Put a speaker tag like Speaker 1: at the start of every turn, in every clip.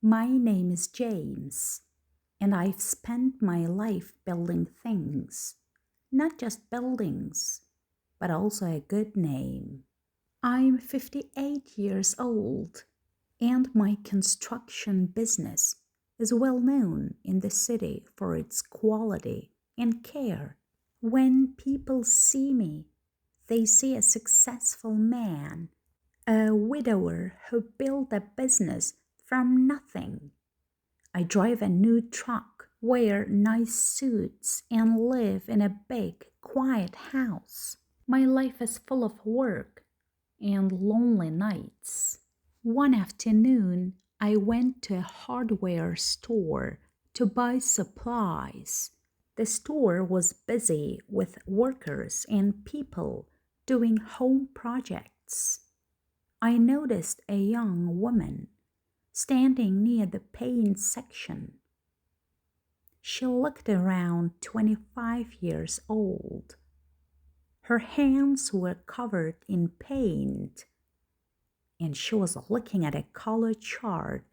Speaker 1: My name is James, and I've spent my life building things, not just buildings, but also a good name. I'm 58 years old, and my construction business is well known in the city for its quality and care. When people see me, they see a successful man, a widower who built a business from nothing. I drive a new truck, wear nice suits, and live in a big, quiet house. My life is full of work and lonely nights. One afternoon, I went to a hardware store to buy supplies. The store was busy with workers and people doing home projects. I noticed a young woman standing near the paint section. She looked around 25 years old. Her hands were covered in paint, and she was looking at a color chart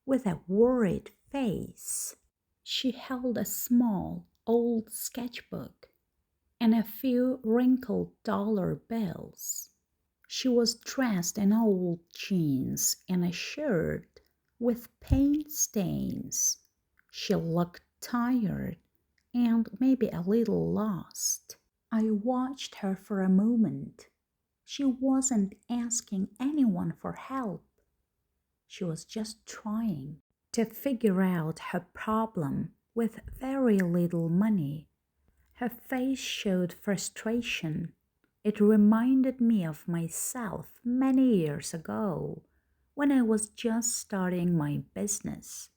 Speaker 1: with a worried face. She held a small, old sketchbook and a few wrinkled dollar bills. She was dressed in old jeans and a shirt with paint stains. She looked tired and maybe a little lost. I watched her for a moment. She wasn't asking anyone for help. She was just trying to figure out her problem with very little money. Her face showed frustration. It reminded me of myself many years ago when I was just starting my business.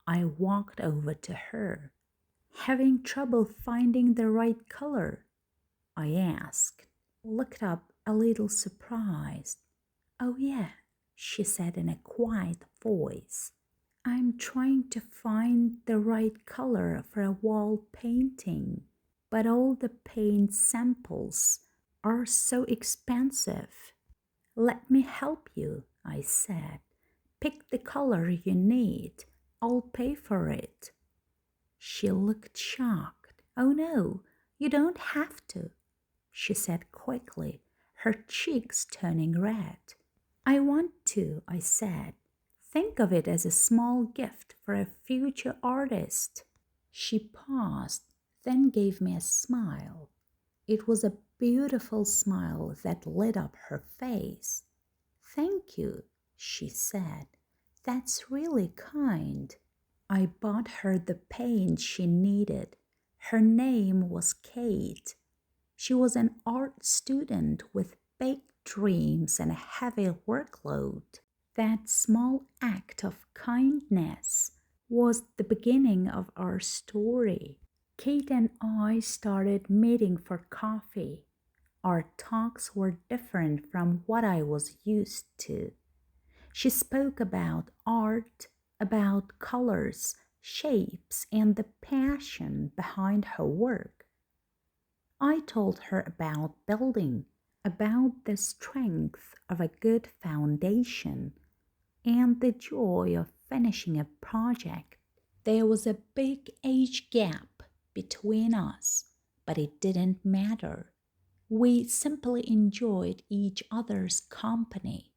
Speaker 1: I walked over to her. "Having trouble finding the right color?" I asked. Looked up a little surprised. "Oh yeah," she said in a quiet voice. "I'm trying to find the right color for a wall painting, but all the paint samples are so expensive." "Let me help you," I said. "Pick the color you need. I'll pay for it." She looked shocked. "Oh no, you don't have to," she said quickly, her cheeks turning red. "I want to," I said. "Think of it as a small gift for a future artist." She paused, then gave me a smile. It was a beautiful smile that lit up her face. "Thank you," she said. "That's really kind." I bought her the paint she needed. Her name was Kate. She was an art student with big dreams and a heavy workload. That small act of kindness was the beginning of our story. Kate and I started meeting for coffee. Our talks were different from what I was used to. She spoke about art, about colors, shapes, and the passion behind her work. I told her about building, about the strength of a good foundation, and the joy of finishing a project. There was a big age gap between us, but it didn't matter. We simply enjoyed each other's company.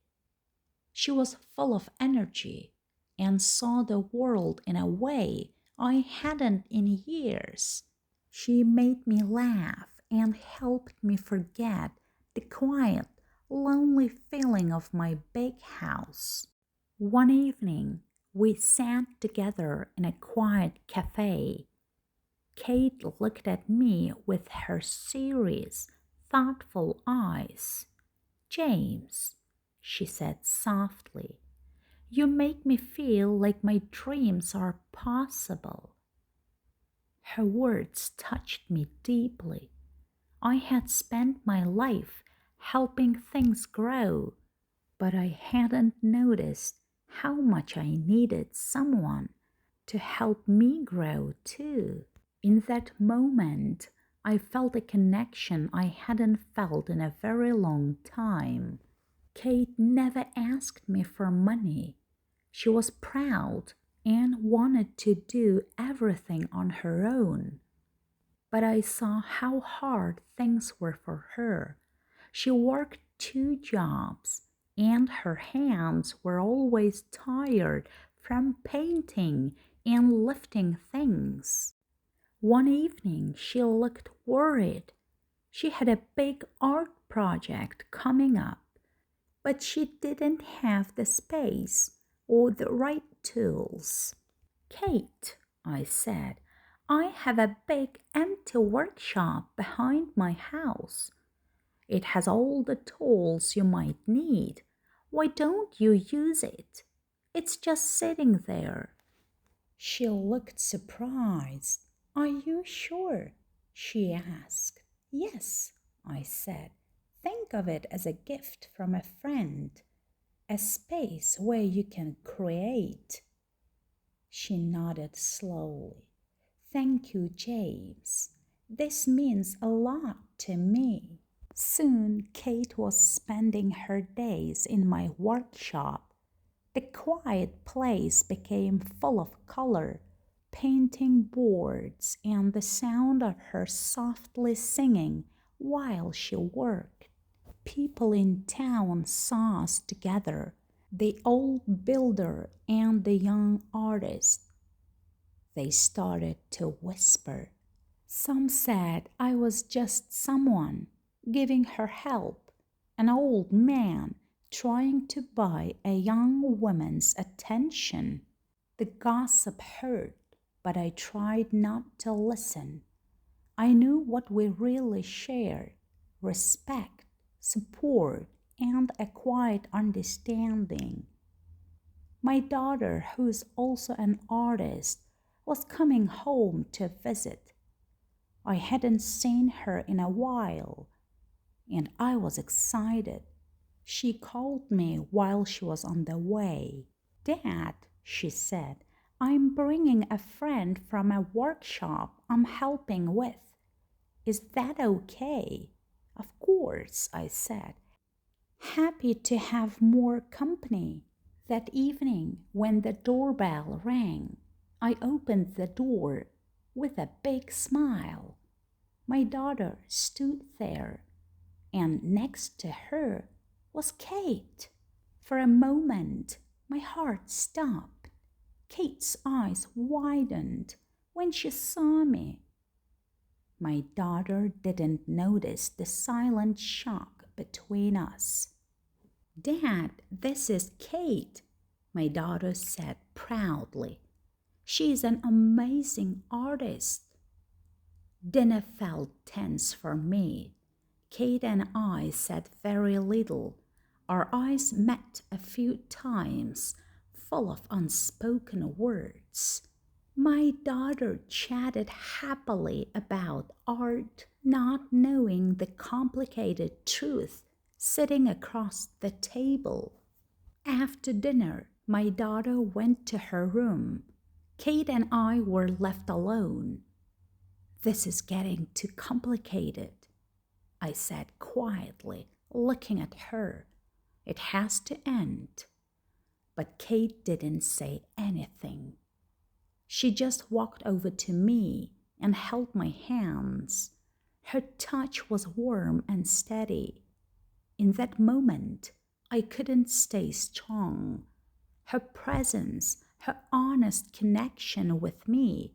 Speaker 1: She was full of energy and saw the world in a way I hadn't in years. She made me laugh and helped me forget the quiet, lonely feeling of my big house. One evening, we sat together in a quiet cafe. Kate looked at me with her serious, thoughtful eyes. "James," she said softly, "you make me feel like my dreams are possible." Her words touched me deeply. I had spent my life helping things grow, but I hadn't noticed how much I needed someone to help me grow too. In that moment, I felt a connection I hadn't felt in a very long time. Kate never asked me for money. She was proud and wanted to do everything on her own. But I saw how hard things were for her. She worked 2 jobs, and her hands were always tired from painting and lifting things. One evening, she looked worried. She had a big art project coming up, but she didn't have the space or the right tools. Kate, I said, I have a big empty workshop behind my house. It has all the tools you might need. Why don't you use it? It's just sitting there. She looked surprised. Are you sure? She asked. Yes, I said. Think of it as a gift from a friend, a space where you can create. She nodded slowly. Thank you, James. This means a lot to me. Soon, Kate was spending her days in my workshop. The quiet place became full of color, painting boards, and the sound of her softly singing while she worked. People in town saw us together, the old builder and the young artist. They started to whisper. Some said I was just someone giving her help, an old man trying to buy a young woman's attention. The gossip hurt, but I tried not to listen. I knew what we really shared: respect, support, and a quiet understanding. My daughter, who's also an artist, was coming home to visit. I hadn't seen her in a while, and I was excited. She called me while she was on the way. Dad, she said, I'm bringing a friend from a workshop I'm helping with. Is that okay? Of course, I said, happy to have more company. That evening, when the doorbell rang, I opened the door with a big smile. My daughter stood there, and next to her was Kate. For a moment, my heart stopped. Kate's eyes widened when she saw me. My daughter didn't notice the silent shock between us. Dad, this is Kate, my daughter said proudly. She's an amazing artist. Dinner felt tense for me. Kate and I said very little. Our eyes met a few times, full of unspoken words. My daughter chatted happily about art, not knowing the complicated truth sitting across the table. After dinner, my daughter went to her room. Kate and I were left alone. This is getting too complicated, I said quietly, looking at her. It has to end. But Kate didn't say anything. She just walked over to me and held my hands. Her touch was warm and steady. In that moment, I couldn't stay strong. Her presence, her honest connection with me,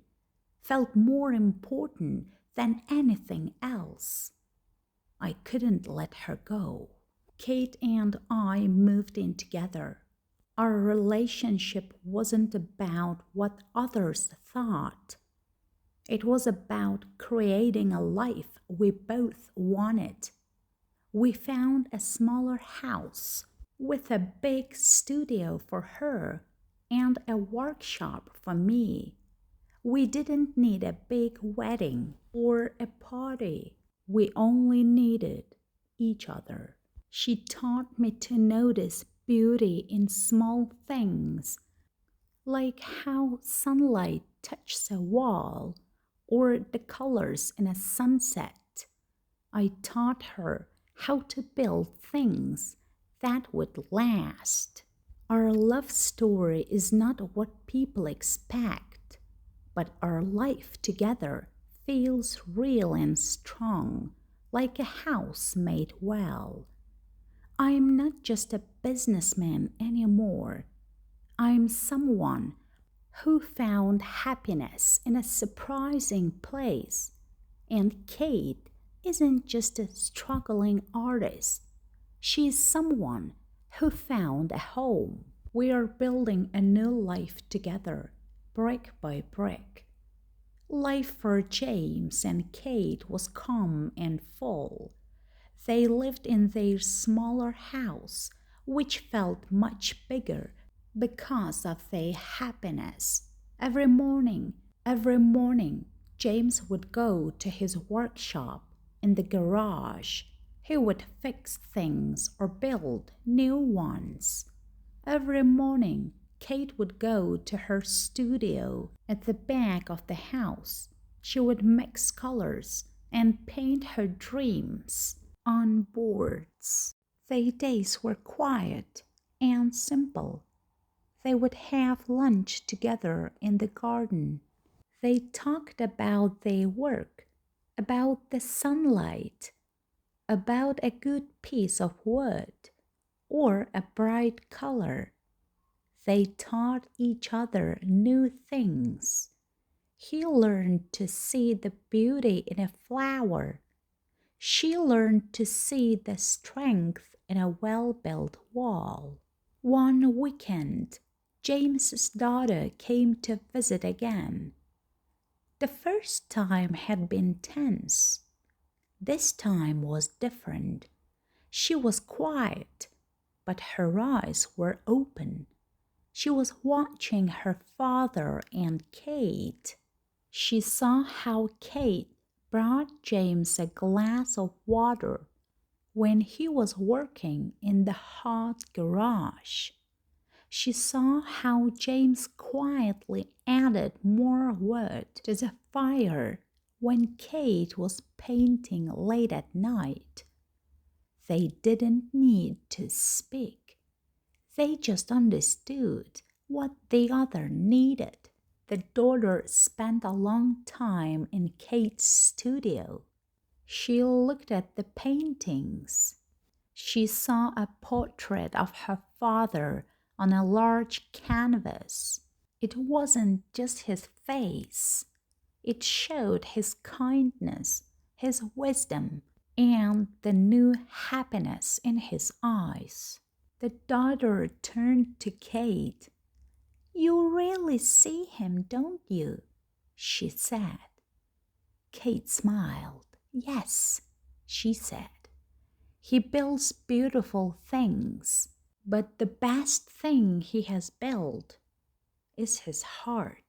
Speaker 1: felt more important than anything else. I couldn't let her go. Kate and I moved in together. Our relationship wasn't about what others thought. It was about creating a life we both wanted. We found a smaller house with a big studio for her and a workshop for me. We didn't need a big wedding or a party. We only needed each other. She taught me to notice beauty in small things, like how sunlight touches a wall or the colors in a sunset. I taught her how to build things that would last. Our love story is not what people expect, but our life together feels real and strong, like a house made well. I'm not just a businessman anymore. I'm someone who found happiness in a surprising place. And Kate isn't just a struggling artist. She's someone who found a home. We are building a new life together, brick by brick. Life for James and Kate was calm and full. They lived in their smaller house, which felt much bigger because of their happiness. Every morning, James would go to his workshop in the garage. He would fix things or build new ones. Every morning, Kate would go to her studio at the back of the house. She would mix colors and paint her dreams on boards. Their days were quiet and simple. They would have lunch together in the garden. They talked about their work, about the sunlight, about a good piece of wood or a bright color. They taught each other new things. He learned to see the beauty in a flower. She learned to see the strength in a well-built wall. One weekend, James's daughter came to visit again. The first time had been tense. This time was different. She was quiet, but her eyes were open. She was watching her father and Kate. She saw how Kate brought James a glass of water when he was working in the hot garage. She saw how James quietly added more wood to the fire when Kate was painting late at night. They didn't need to speak. They just understood what the other needed. The daughter spent a long time in Kate's studio. She looked at the paintings. She saw a portrait of her father on a large canvas. It wasn't just his face. It showed his kindness, his wisdom, and the new happiness in his eyes. The daughter turned to Kate. "You really see him, don't you?" she said. Kate smiled. "Yes," she said. "He builds beautiful things, but the best thing he has built is his heart."